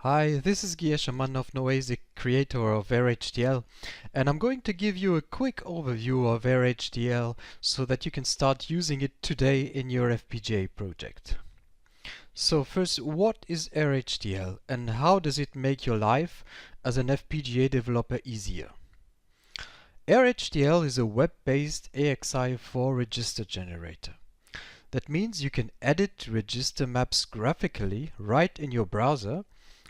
Hi, this is Giesh Amanov Noazik, creator of airhdl, and I'm going to give you a quick overview of airhdl so that you can start using it today in your FPGA project. So first, what is airhdl and how does it make your life as an FPGA developer easier? airhdl is a web-based AXI4 register generator. That means you can edit register maps graphically right in your browser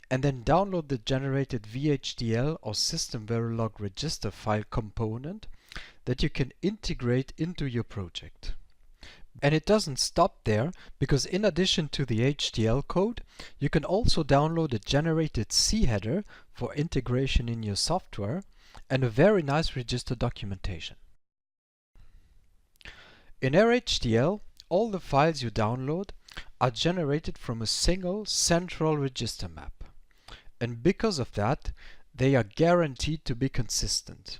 and then download the generated VHDL or System Verilog register file component that you can integrate into your project. And it doesn't stop there, because in addition to the HDL code, you can also download a generated C header for integration in your software and a very nice register documentation. In airhdl, all the files you download are generated from a single central register map. And because of that, they are guaranteed to be consistent.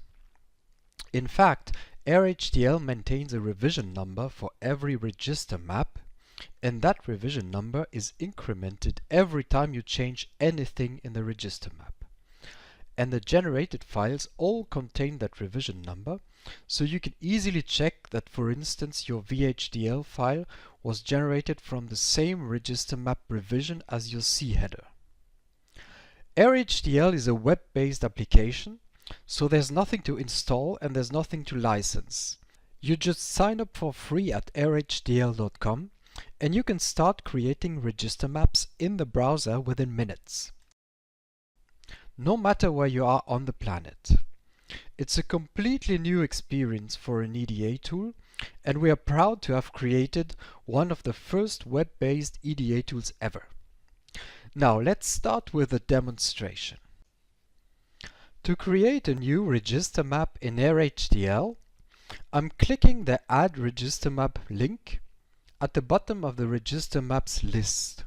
In fact, airhdl maintains a revision number for every register map, and that revision number is incremented every time you change anything in the register map. And the generated files all contain that revision number, so you can easily check that, for instance, your VHDL file was generated from the same register map revision as your C header. airhdl is a web-based application, so there's nothing to install and there's nothing to license. You just sign up for free at airhdl.com and you can start creating register maps in the browser within minutes, no matter where you are on the planet. It's a completely new experience for an EDA tool, and we are proud to have created one of the first web-based EDA tools ever. Now let's start with a demonstration. To create a new register map in airhdl, I'm clicking the Add Register Map link at the bottom of the register maps list.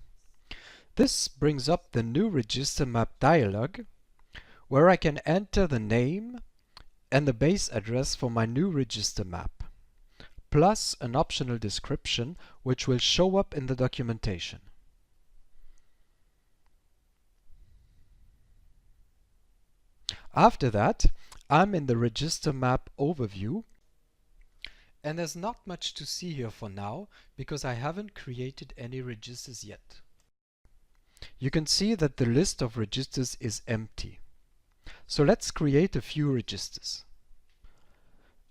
This brings up the new register map dialog, where I can enter the name and the base address for my new register map, plus an optional description which will show up in the documentation. After that, I'm in the register map overview, and there's not much to see here for now because I haven't created any registers yet. You can see that the list of registers is empty. So let's create a few registers.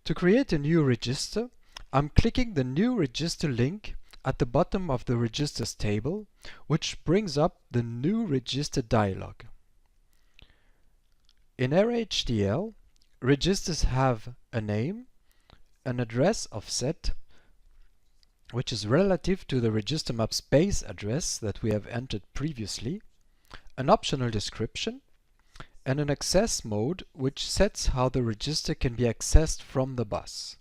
To create a new register, I'm clicking the New Register link at the bottom of the registers table, which brings up the New Register dialog. In airhdl, registers have a name, an address offset, which is relative to the register map's base address that we have entered previously, an optional description, and an access mode which sets how the register can be accessed from the bus.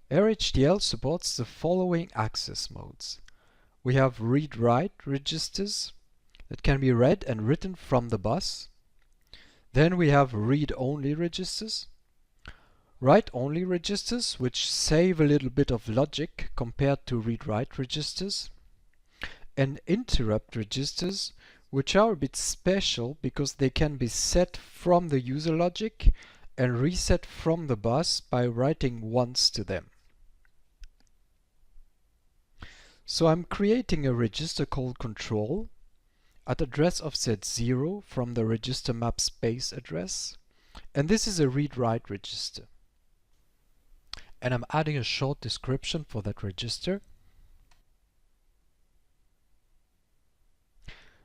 airhdl supports the following access modes. We have read-write registers that can be read and written from the bus. Then we have read-only registers, write-only registers which save a little bit of logic compared to read-write registers, and interrupt registers which are a bit special because they can be set from the user logic and reset from the bus by writing once to them. So I'm creating a register called control at address offset 0 from the register map's base address, and this is a read-write register. And I'm adding a short description for that register.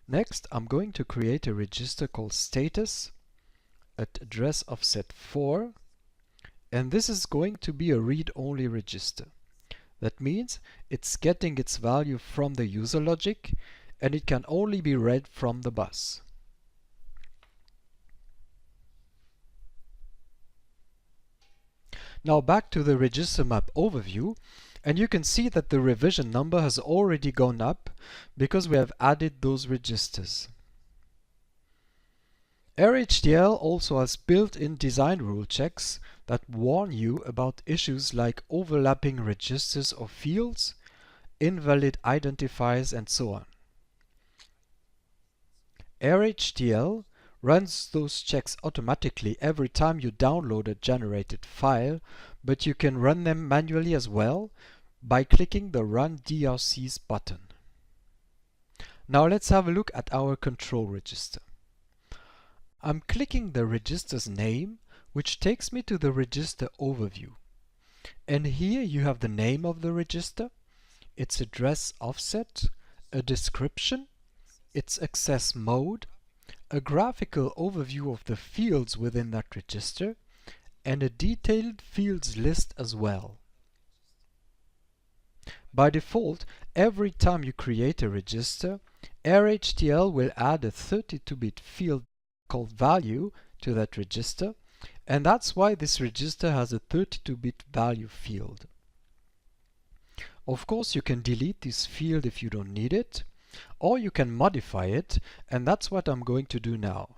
Next, I'm going to create a register called status at address offset 4, and this is going to be a read-only register. That means it's getting its value from the user logic, and it can only be read from the bus. Now back to the register map overview, and you can see that the revision number has already gone up because we have added those registers. airhdl also has built-in design rule checks that warn you about issues like overlapping registers or fields, invalid identifiers, and so on. airhdl runs those checks automatically every time you download a generated file, but you can run them manually as well by clicking the Run DRCs button. Now let's have a look at our control register. I'm clicking the register's name, which takes me to the register overview. And here you have the name of the register, its address offset, a description, its access mode, a graphical overview of the fields within that register, and a detailed fields list as well. By default, every time you create a register, airhdl will add a 32-bit field called value to that register, and that's why this register has a 32-bit value field. Of course, you can delete this field if you don't need it, or you can modify it, and that's what I'm going to do now.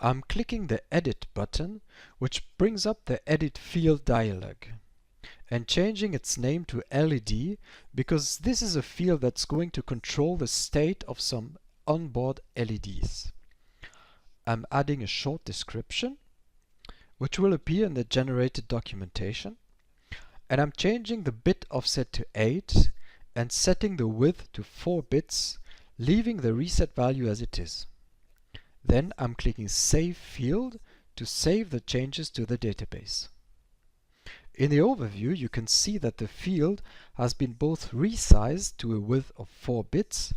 I'm clicking the Edit button, which brings up the Edit Field dialog, and changing its name to LED because this is a field that's going to control the state of some onboard LEDs. I'm adding a short description, which will appear in the generated documentation, and I'm changing the bit offset to 8 and setting the width to 4 bits, leaving the reset value as it is. Then I'm clicking Save Field to save the changes to the database. In the overview, you can see that the field has been both resized to a width of 4 bits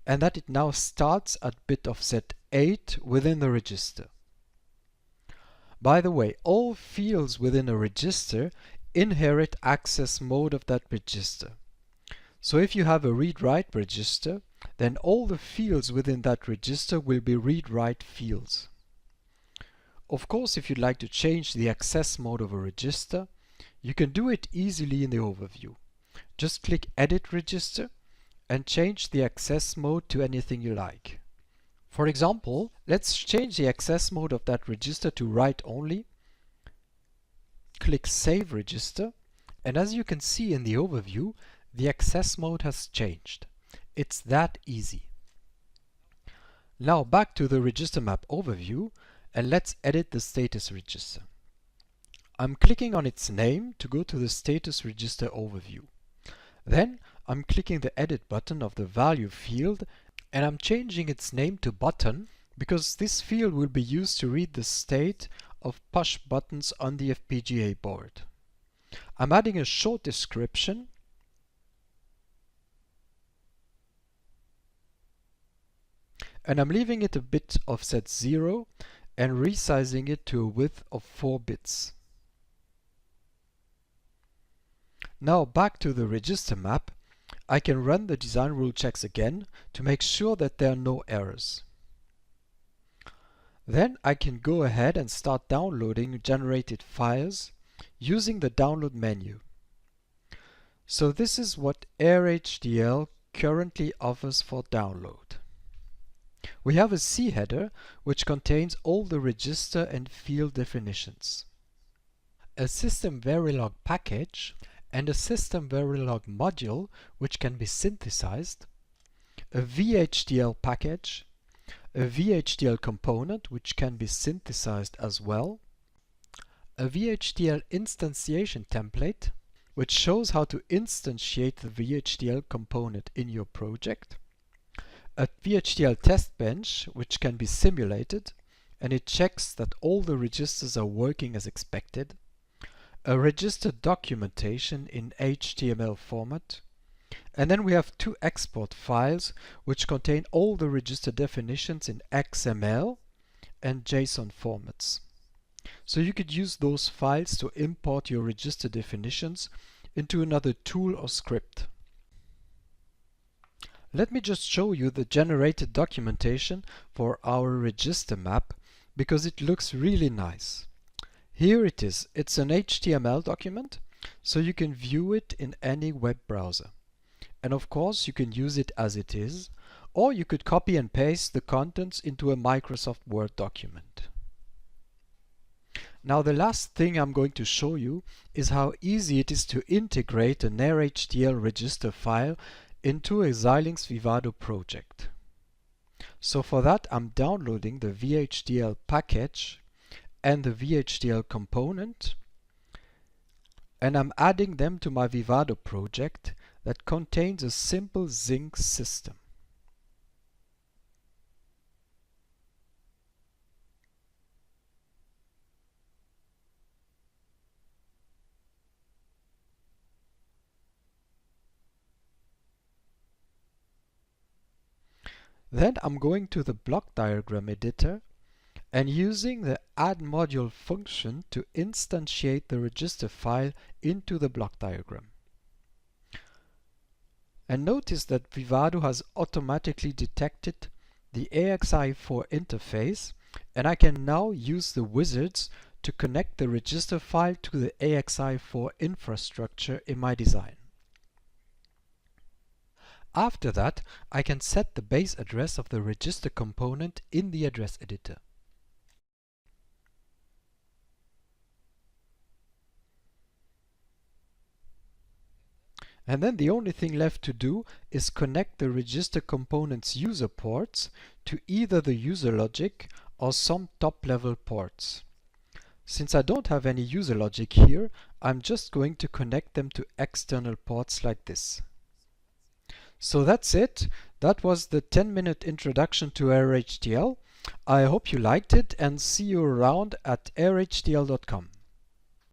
and that it now starts at bit offset 8 within the register. By the way, all fields within a register inherit access mode of that register. So if you have a read-write register, then all the fields within that register will be read-write fields. Of course, if you'd like to change the access mode of a register, you can do it easily in the overview. Just click Edit Register and change the access mode to anything you like. For example, let's change the access mode of that register to write only. Click Save Register, and as you can see in the overview, the access mode has changed. It's that easy. Now back to the register map overview, and let's edit the status register. I'm clicking on its name to go to the status register overview. Then I'm clicking the Edit button of the value field, and I'm changing its name to Button because this field will be used to read the state of push buttons on the FPGA board. I'm adding a short description and I'm leaving it a bit offset 0 and resizing it to a width of 4 bits. Now back to the register map, I can run the design rule checks again to make sure that there are no errors. Then I can go ahead and start downloading generated files using the download menu. So this is what airhdl currently offers for download. We have a C header which contains all the register and field definitions, a system verilog package and a system verilog module which can be synthesized, a vhdl package, a vhdl component which can be synthesized as well, a vhdl instantiation template which shows how to instantiate the vhdl component in your project, a vhdl test bench which can be simulated and it checks that all the registers are working as expected, a register documentation in HTML format, and then we have 2 export files which contain all the register definitions in XML and JSON formats. So you could use those files to import your register definitions into another tool or script. Let me just show you the generated documentation for our register map because it looks really nice. Here it is. It's an HTML document, so you can view it in any web browser. And of course, you can use it as it is, or you could copy and paste the contents into a Microsoft Word document. Now the last thing I'm going to show you is how easy it is to integrate an airhdl register file into a Xilinx Vivado project. So for that, I'm downloading the VHDL package and the VHDL component, and I'm adding them to my Vivado project that contains a simple zinc system. Then I'm going to the block diagram editor and using the add module function to instantiate the register file into the block diagram. And notice that Vivado has automatically detected the AXI4 interface, and I can now use the wizards to connect the register file to the AXI4 infrastructure in my design. After that, I can set the base address of the register component in the address editor. And then the only thing left to do is connect the register component's user ports to either the user logic or some top-level ports. Since I don't have any user logic here, I'm just going to connect them to external ports like this. So that's it. That was the 10-minute introduction to airhdl. I hope you liked it and see you around at airhdl.com.